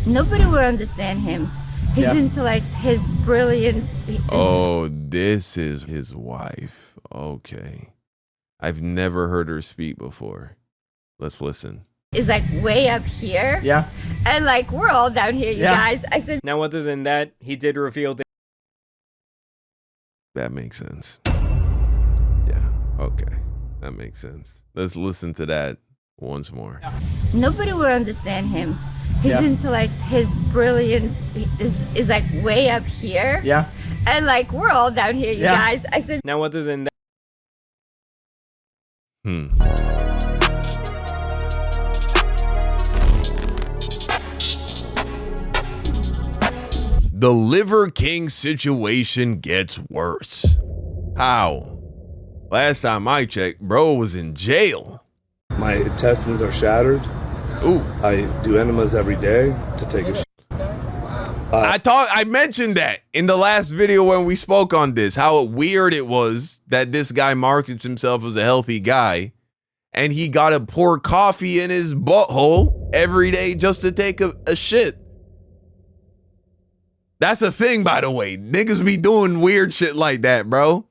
Nobody will understand him. He's into like his brilliant. Oh, this is his wife. Okay. I've never heard her speak before. Let's listen. Is like way up here. Yeah. And like we're all down here, you guys. I said. Now, other than that, he did reveal that. That makes sense. Yeah. Okay. That makes sense. Let's listen to that once more. Nobody will understand him. He's into like his brilliant. Is like way up here. Yeah. And like we're all down here, you guys. I said. Now, other than that. The Liver King situation gets worse. How? Last time I checked, bro was in jail. My intestines are shattered. Ooh. I do enemas every day to take a shit. I mentioned that in the last video when we spoke on this, how weird it was that this guy markets himself as a healthy guy and he got to pour coffee in his butthole every day just to take a shit. That's a thing, by the way. Niggas be doing weird shit like that, bro.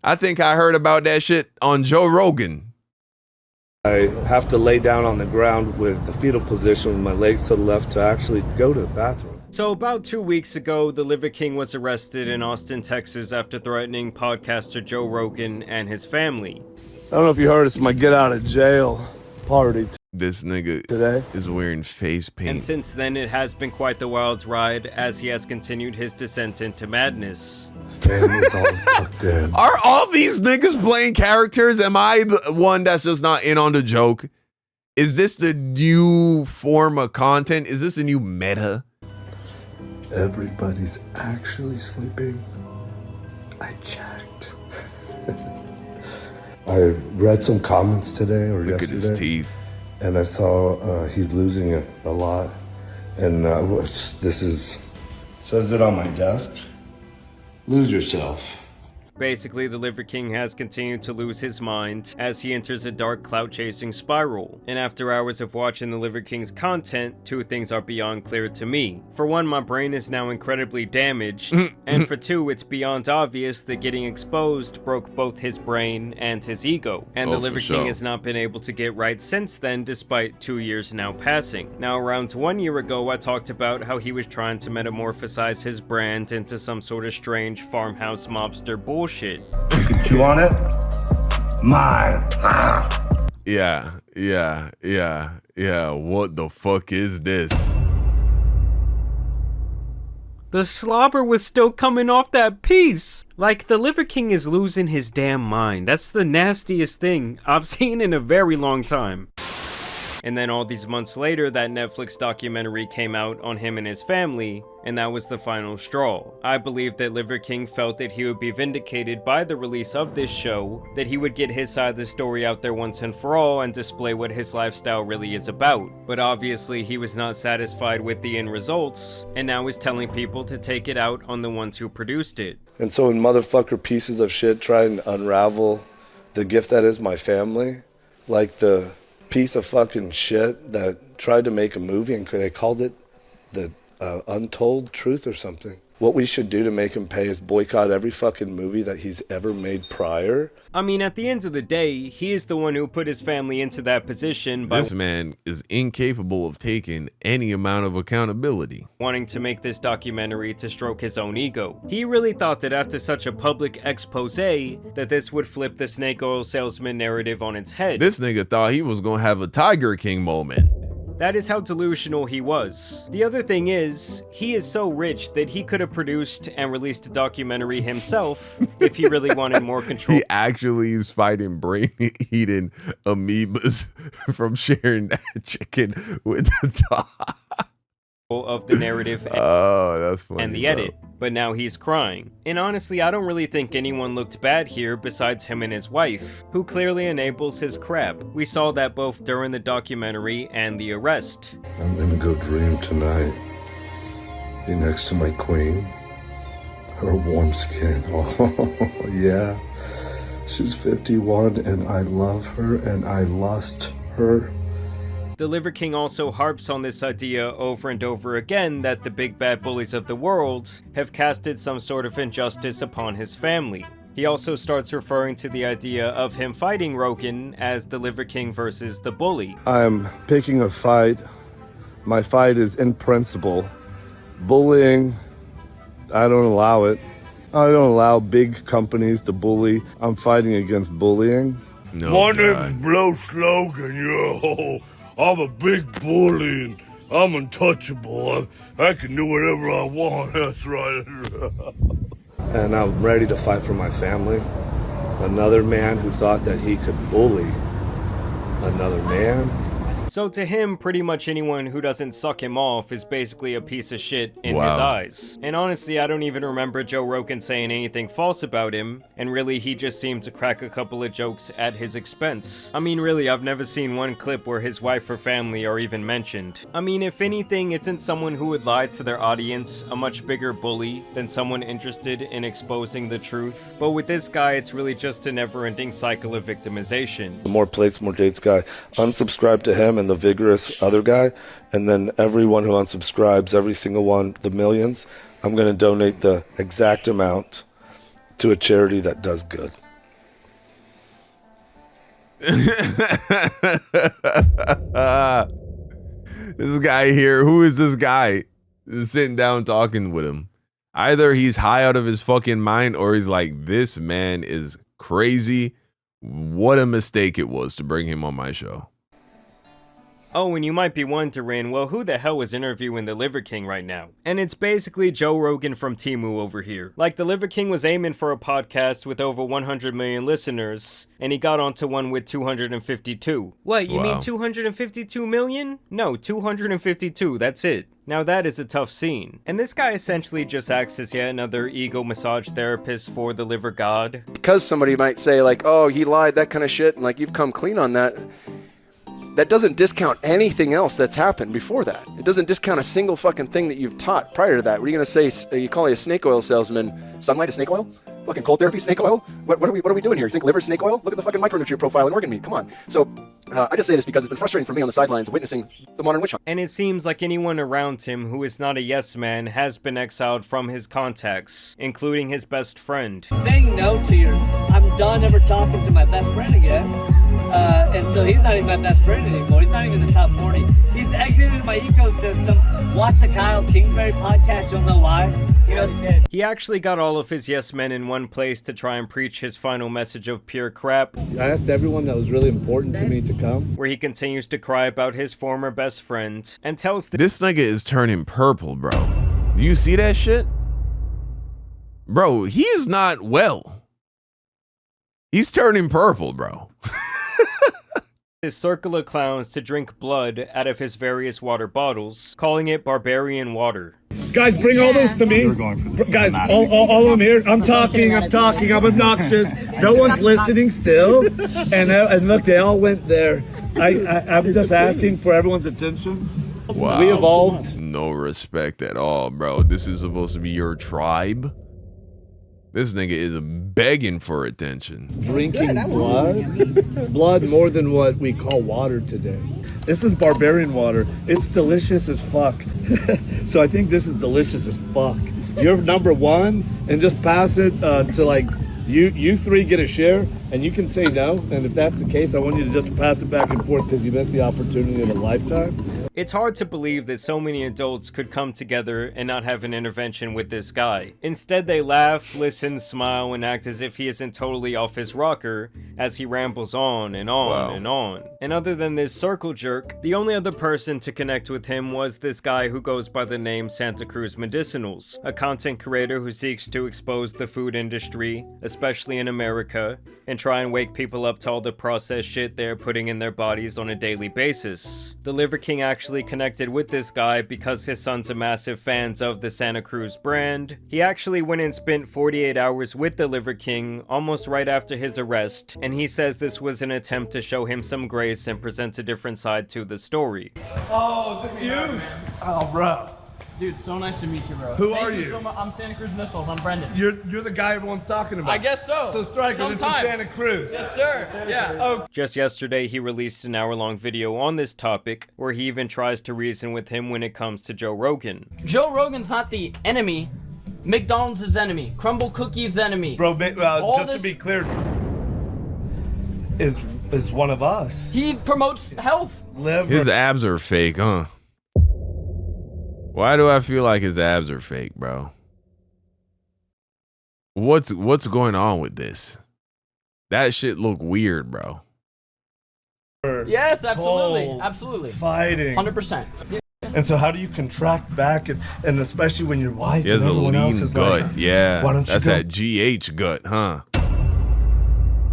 I think I heard about that shit on Joe Rogan. I have to lay down on the ground with the fetal position with my legs to the left to actually go to the bathroom. So about 2 weeks ago, the Liver King was arrested in Austin, Texas after threatening podcaster Joe Rogan and his family. I don't know if you heard, it's my get out of jail party This nigga today. is wearing face paint. And since then, it has been quite the wild ride as he has continued his descent into madness. Are all these niggas playing characters? Am I the one that's just not in on the joke? Is this the new form of content? Is this a new meta? Everybody's actually sleeping. I checked. I read some comments today or Look yesterday. at his teeth. And I saw he's losing a lot. And this says it on my desk. Lose yourself. Basically, the Liver King has continued to lose his mind as he enters a dark clout-chasing spiral. And after hours of watching the Liver King's content, two things are beyond clear to me. For one, my brain is now incredibly damaged, and for two, it's beyond obvious that getting exposed broke both his brain and his ego. And the Liver King has not been able to get right since then, despite 2 years now passing. Now, around 1 year ago, I talked about how he was trying to metamorphosize his brand into some sort of strange farmhouse mobster bullshit. You want it? Mine. Yeah. What the fuck is this? The slobber was still coming off that piece. Like, the Liver King is losing his damn mind. That's the nastiest thing I've seen in a very long time. And then all these months later, that Netflix documentary came out on him and his family, and that was the final straw. I believe that Liver King felt that he would be vindicated by the release of this show, that he would get his side of the story out there once and for all and display what his lifestyle really is about. But obviously he was not satisfied with the end results, and now is telling people to take it out on the ones who produced it. And so when motherfucker pieces of shit try and unravel the gift that is my family, like the piece of fucking shit that tried to make a movie and they called it the Untold Truth or something. What we should do to make him pay is boycott every fucking movie that he's ever made prior. I mean, at the end of the day, he is the one who put his family into that position by This man is incapable of taking any amount of accountability. wanting to make this documentary to stroke his own ego. He really thought that after such a public expose, that this would flip the snake oil salesman narrative on its head. This nigga thought he was gonna have a Tiger King moment. That is how delusional he was. The other thing is, he is so rich that he could have produced and released a documentary himself if he really wanted more control. He actually is fighting brain-eating amoebas from sharing that chicken with the dog. Of the narrative Oh, that's funny. and the edit. But now he's crying. And honestly, I don't really think anyone looked bad here besides him and his wife, who clearly enables his crap. We saw that both during the documentary and the arrest. I'm gonna go dream tonight. Be next to my queen. Her warm skin. Oh, yeah. She's 51 and I love her and I lost her The Liver King also harps on this idea over and over again that the big bad bullies of the world have casted some sort of injustice upon his family. He also starts referring to the idea of him fighting Rogan as the Liver King versus the bully. I'm picking a fight. My fight is in principle. Bullying, I don't allow it. I don't allow big companies to bully. I'm fighting against bullying. No, My God. name's Blow Slogan, yo. I'm a big bully and I'm untouchable. I can do whatever I want, that's right. And I'm ready to fight for my family. Another man who thought that he could bully another man. So to him, pretty much anyone who doesn't suck him off is basically a piece of shit in his Wow. eyes. And honestly, I don't even remember Joe Rogan saying anything false about him, and really he just seemed to crack a couple of jokes at his expense. I mean really, I've never seen one clip where his wife or family are even mentioned. I mean, if anything, isn't someone who would lie to their audience a much bigger bully than someone interested in exposing the truth? But with this guy, it's really just a never-ending cycle of victimization. The more plates, more dates guy. Unsubscribe to him and the vigorous other guy, and then everyone who unsubscribes, every single one, the millions, I'm going to donate the exact amount to a charity that does good. This guy here, who is this guy sitting down talking with him? Either he's high out of his fucking mind or he's like, this man is crazy. What a mistake it was to bring him on my show. Oh, and you might be wondering, well, who the hell is interviewing the Liver King right now? And it's basically Joe Rogan from Temu over here. Like, the Liver King was aiming for a podcast with over 100 million listeners, and he got onto one with 252. What, you mean 252 million? No, 252, that's it. Now that is a tough scene. And this guy essentially just acts as yet another ego massage therapist for the liver god. Because somebody might say like, oh, he lied, that kind of shit, and like you've come clean on that. That doesn't discount anything else that's happened before that. It doesn't discount a single fucking thing that you've taught prior to that. What are you gonna say? You call a snake oil salesman sunlight is snake oil? Fucking cold therapy snake oil? What are we doing here? You think liver is snake oil? Look at the fucking micronutrient profile in organ meat. Come on. So I just say this because it's been frustrating for me on the sidelines witnessing the modern witch hunt. And it seems like anyone around him who is not a yes man has been exiled from his contacts, including his best friend. Saying no to your, I'm done ever talking to my best friend again. And so he's not even my best friend anymore. He's not even in the top 40. He's exited my ecosystem. Watch the Kyle Kingsbury podcast, you'll know why. You know, he actually got all of his yes men in one place to try and preach his final message of pure crap. I asked everyone that was really important to me to come. Where he continues to cry about his former best friend and tells This nigga is turning purple, bro. Do you see that shit? Bro, he is not well. He's turning purple, bro. his circle of clowns to drink blood out of his various water bottles, calling it barbarian water. Guys, bring all those to me. Guys, all of them here. I'm talking, I'm obnoxious. No one's listening still. And look, they all went there. I'm just asking for everyone's attention. Wow. We evolved. No respect at all, bro. This is supposed to be your tribe. This nigga is begging for attention. Drinking blood more than what we call water today. This is barbarian water. It's delicious as fuck. So I think this is delicious as fuck. You're number one, and just pass it to like, you three get a share, and you can say no. And if that's the case, I want you to just pass it back and forth because you missed the opportunity of a lifetime. It's hard to believe that so many adults could come together and not have an intervention with this guy. Instead, they laugh, listen, smile, and act as if he isn't totally off his rocker as he rambles on and on and on. And other than this circle jerk, the only other person to connect with him was this guy who goes by the name Santa Cruz Medicinals, a content creator who seeks to expose the food industry, especially in America, and try and wake people up to all the processed shit they're putting in their bodies on a daily basis. The Liver King actually connected with this guy because his sons are massive fans of the Santa Cruz brand. He actually went and spent 48 hours with the Liver King almost right after his arrest, and he says this was an attempt to show him some grace and present a different side to the story. Oh, this is you? Oh, bro. Dude, so nice to meet you, bro. Who Thank are you? So much. I'm Santa Cruz Missiles. I'm Brendan. You're the guy everyone's talking about. I guess so. So Striker, this is Sometimes. Santa Cruz. Yes, sir. Yeah. Oh, Just yesterday, he released an hour-long video on this topic, where he even tries to reason with him when it comes to Joe Rogan. Joe Rogan's not the enemy. McDonald's is the enemy. Crumble Cookie's the enemy. bro, just this- to be clear, is one of us. He promotes health. Live. His abs are fake, huh? Why do I feel like his abs are fake, bro? What's going on with this? That shit look weird, bro. Yes, absolutely. Cold, Absolutely. fighting. 100%. And so how do you contract back and especially when your wife He has and a everyone else lean is gut. like, Yeah. why don't you That's go that GH gut, huh?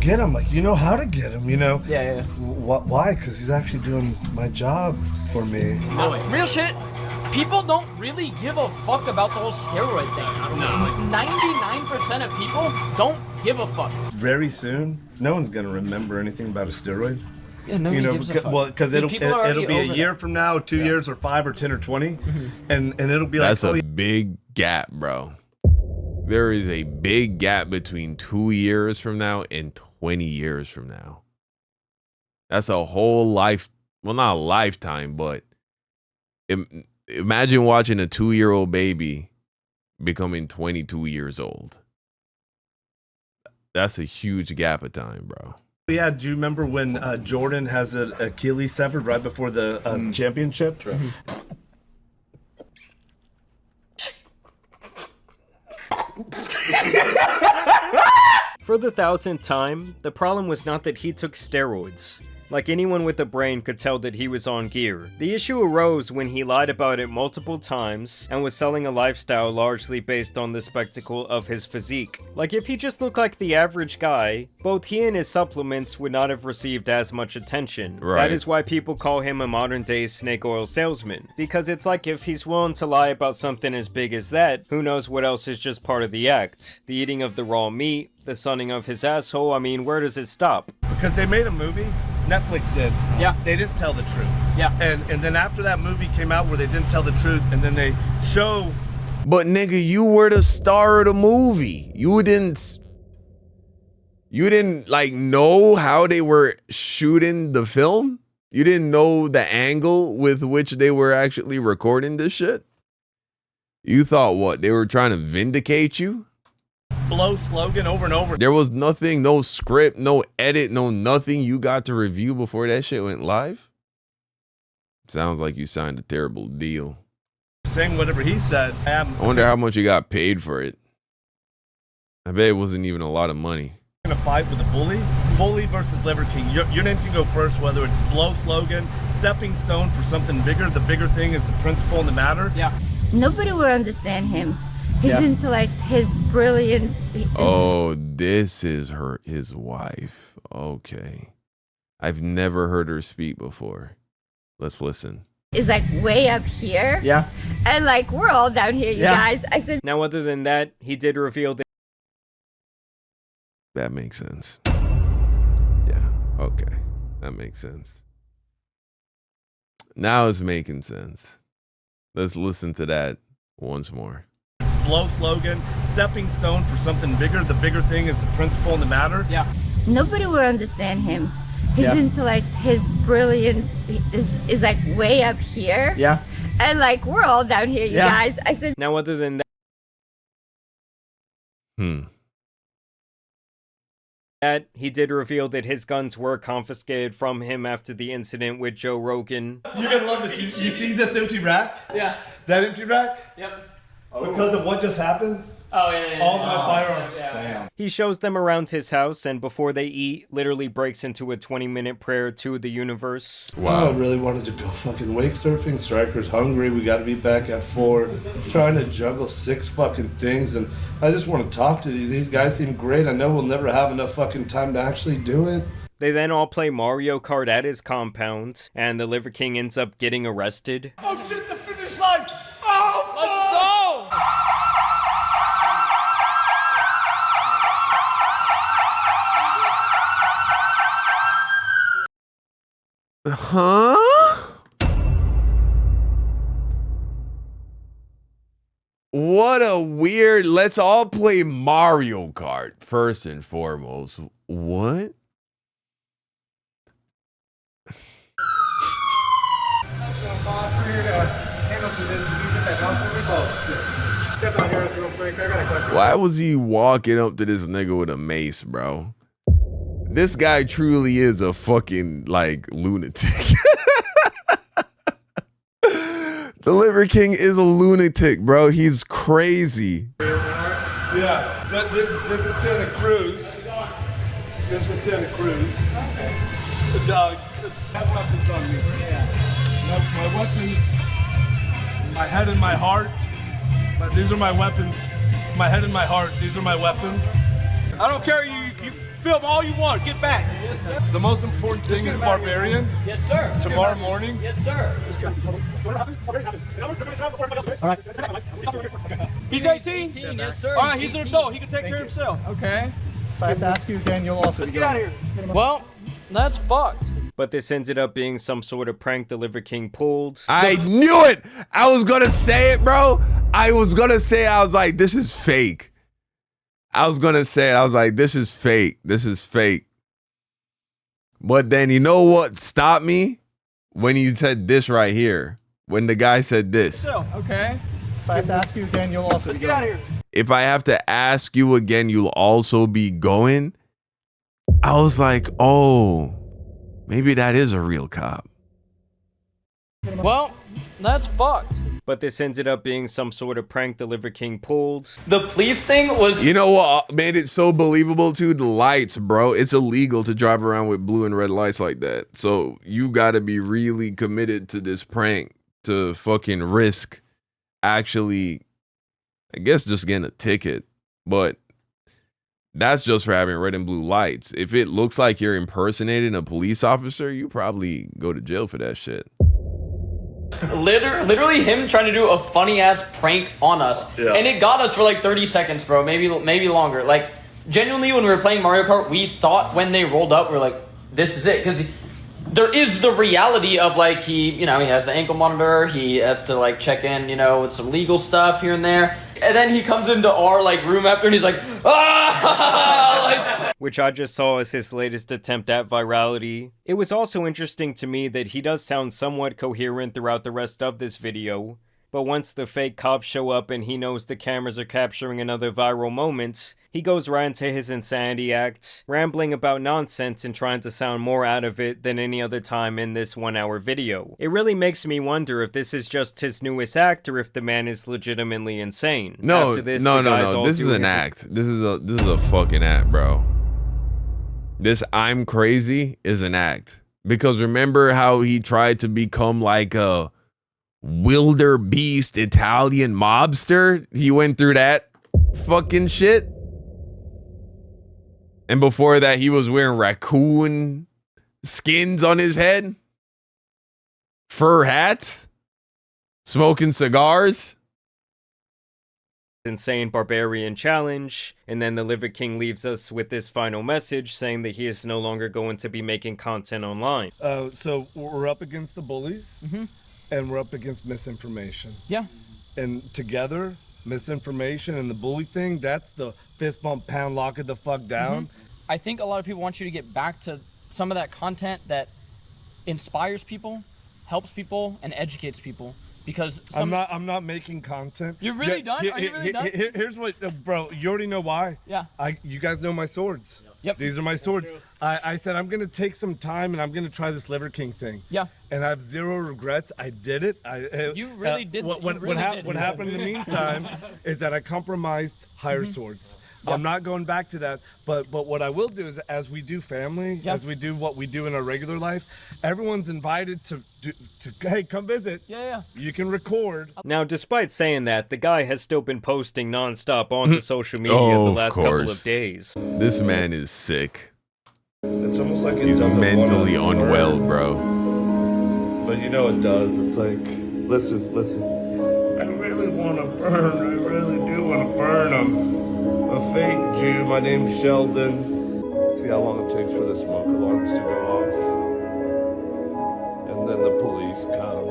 get him? Like, you know how to get him, you know? Yeah. Why? Because he's actually doing my job for me. Real shit. People don't really give a fuck about the whole steroid thing. No. 99% of people don't give a fuck. Very soon, no one's gonna remember anything about a steroid. Yeah, nobody gives a fuck. Well, because Dude, it'll people are already be a over year that. from now, 2 years, or 5 or 10 or 20, and it'll be That's like, a big gap, bro. There is a big gap between 2 years from now and 20 years from now. That's a whole life. Well, not a lifetime, but imagine watching a 2-year-old baby becoming 22 years old. That's a huge gap of time, bro. yeah. Do you remember when Jordan has an Achilles severed right before the championship? True. For the 1000th time, the problem was not that he took steroids. Like anyone with a brain could tell that he was on gear. The issue arose when he lied about it multiple times and was selling a lifestyle largely based on the spectacle of his physique. Like if he just looked like the average guy, both he and his supplements would not have received as much attention. Right. That is why people call him a modern day snake oil salesman. Because it's like if he's willing to lie about something as big as that, who knows what else is just part of the act. The eating of the raw meat, the sunning of his asshole, I mean, where does it stop? Because they made a movie. Netflix did. Yeah. They didn't tell the truth. Yeah. And then after that movie came out where they didn't tell the truth, and then they show. But nigga, you were the star of the movie. You didn't like know how they were shooting the film? You didn't know the angle with which they were actually recording this shit? You thought what? They were trying to vindicate you? Blow slogan over and over. There was nothing, no script, no edit, no nothing you got to review before that shit went live? Sounds like you signed a terrible deal. Saying whatever he said. I wonder how much you got paid for it. I bet it wasn't even a lot of money. Gonna fight with a bully versus Liver King. Your name can go first, whether it's blow slogan, stepping stone for something bigger. The bigger thing is the principle and the matter. Yeah. Nobody will understand him. His Yeah. intellect, his brilliant. Oh, this is his wife. Okay. I've never heard her speak before. Let's listen. Is like way up here. Yeah. And like we're all down here, you Yeah. guys. I said, Now, other than that, he did reveal that That makes sense. Yeah. Okay. That makes sense. Now it's making sense. Let's listen to that once more. Blow slogan, stepping stone for something bigger. The bigger thing is the principle and the matter. Yeah. nobody will understand him. His Yeah. intellect, his brilliant is like way up here. Yeah. And like we're all down here, you Yeah. guys. I said, now, other than that, he did reveal that his guns were confiscated from him after the incident with Joe Rogan. You're gonna love this. You see this empty rack? Yeah. That empty rack? Yep. Because of what just happened? Oh yeah. All of my firearms. Yeah. He shows them around his house, and before they eat, literally breaks into a 20-minute prayer to the universe. I really wanted to go fucking wake surfing. Striker's hungry. We got to be back at 4. Trying to juggle 6 fucking things, and I just want to talk to you. These guys seem great. I know we'll never have enough fucking time to actually do it. They then all play Mario Kart at his compound, and the Liver King ends up getting arrested. Oh shit, the finish line! Oh fuck! Let's go! Huh? What a weird. Let's all play Mario Kart first and foremost. What? Why was he walking up to this nigga with a mace, bro? This guy truly is a fucking, like, lunatic. The Liver King is a lunatic, bro. He's crazy. Yeah, this is Santa Cruz. This is Santa Cruz. The dog. Have weapons on me. My weapons, my head and my heart. These are my weapons. My head and my heart. These are my weapons. I don't care. You film all you want. Get back. Yes, sir. The most important thing is Barbarian. Yes, sir. Tomorrow morning. Yes, sir. All right. He's 18? Yes, sir. All right, he's an adult. He can take care of himself. Okay. If I have to ask you again, you'll also Let's get out of here. Well, that's fucked. But this ended up being some sort of prank the Liver King pulled. I knew it. I was gonna say it, bro. I was like, this is fake. I was gonna say it. I was like, this is fake. This is fake. But then you know what stopped me? When he said this right here. When the guy said this. Okay. If I have to ask you again, you'll also Let's get out of here. If I have to ask you again, you'll also be going. I was like, oh, maybe that is a real cop. Well, that's fucked. But this ended up being some sort of prank the Liver King pulled. The police thing was... You know what made it so believable too? The lights, bro. It's illegal to drive around with blue and red lights like that. So you gotta be really committed to this prank to fucking risk actually, I guess, just getting a ticket. But that's just for having red and blue lights. If it looks like you're impersonating a police officer, you probably go to jail for that shit. Literally him trying to do a funny ass prank on us, and it got us for like 30 seconds, bro. Maybe longer. Like genuinely, when we were playing Mario Kart, we thought when they rolled up, we are like, this is it, because there is the reality of like he has the ankle monitor, he has to like check in, with some legal stuff here and there, and then he comes into our like room after, and he's like, Which I just saw as his latest attempt at virality. It was also interesting to me that he does sound somewhat coherent throughout the rest of this video, but once the fake cops show up and he knows the cameras are capturing another viral moment, he goes right into his insanity act, rambling about nonsense and trying to sound more out of it than any other time in this 1-hour video. It really makes me wonder if this is just his newest act or if the man is legitimately insane. No, After this, no. This is doing an act. This is a fucking act, bro. This I'm crazy is an act. Because remember how he tried to become like a wildebeest Italian mobster? He went through that fucking shit. And before that, he was wearing raccoon skins on his head, fur hats, smoking cigars. Insane barbarian challenge, and then the Liver King leaves us with this final message saying that he is no longer going to be making content online. So we're up against the bullies, and we're up against misinformation. Yeah. And together, misinformation and the bully thing, that's the fist bump, pound, lock it the fuck down. I think a lot of people want you to get back to some of that content that inspires people, helps people, and educates people. Because I'm not making content. You're really done? Are you really done? Here's what, bro. You already know why. Yeah. You guys know my swords. Yep. These are my swords. I said I'm gonna take some time and I'm gonna try this Liver King thing. Yeah. And I have zero regrets. I did it. You really did. What happened in the meantime is that I compromised higher swords. Yep. I'm not going back to that, but what I will do is, as we do family, as we do what we do in our regular life, everyone's invited to hey, come visit. Yeah. You can record. Now, despite saying that, the guy has still been posting non-stop onto social media the last couple of days. This man is sick. It's almost like he's mentally unwell, bro. But you know it does. It's like, listen. I really want to burn. I really do want to burn them. A fake Jew. My name's Sheldon. See how long it takes for the smoke alarms to go off. And then the police come.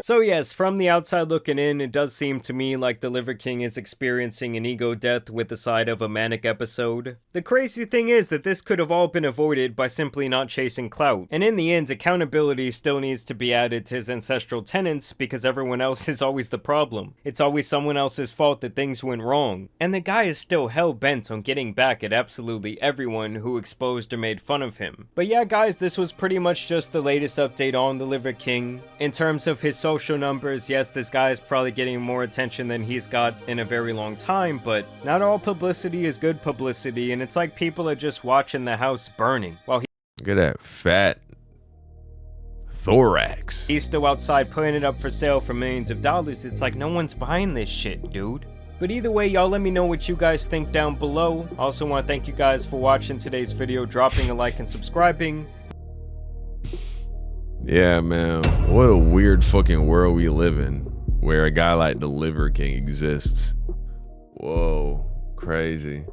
So yes, from the outside looking in, it does seem to me like the Liver King is experiencing an ego death with the side of a manic episode. The crazy thing is that this could have all been avoided by simply not chasing clout, and in the end, accountability still needs to be added to his ancestral tenets because everyone else is always the problem. It's always someone else's fault that things went wrong, and the guy is still hell-bent on getting back at absolutely everyone who exposed or made fun of him. But yeah guys, this was pretty much just the latest update on the Liver King. In terms of his social numbers, yes, this guy is probably getting more attention than he's got in a very long time, but not all publicity is good publicity, and it's like people are just watching the house burning while Look at that fat thorax. he's still outside putting it up for sale for millions of dollars. It's like no one's buying this shit, dude. But either way, y'all let me know what you guys think down below. Also want to thank you guys for watching today's video, dropping a like and subscribing. Yeah, man. What a weird fucking world we live in, where a guy like the Liver King exists. Whoa, crazy.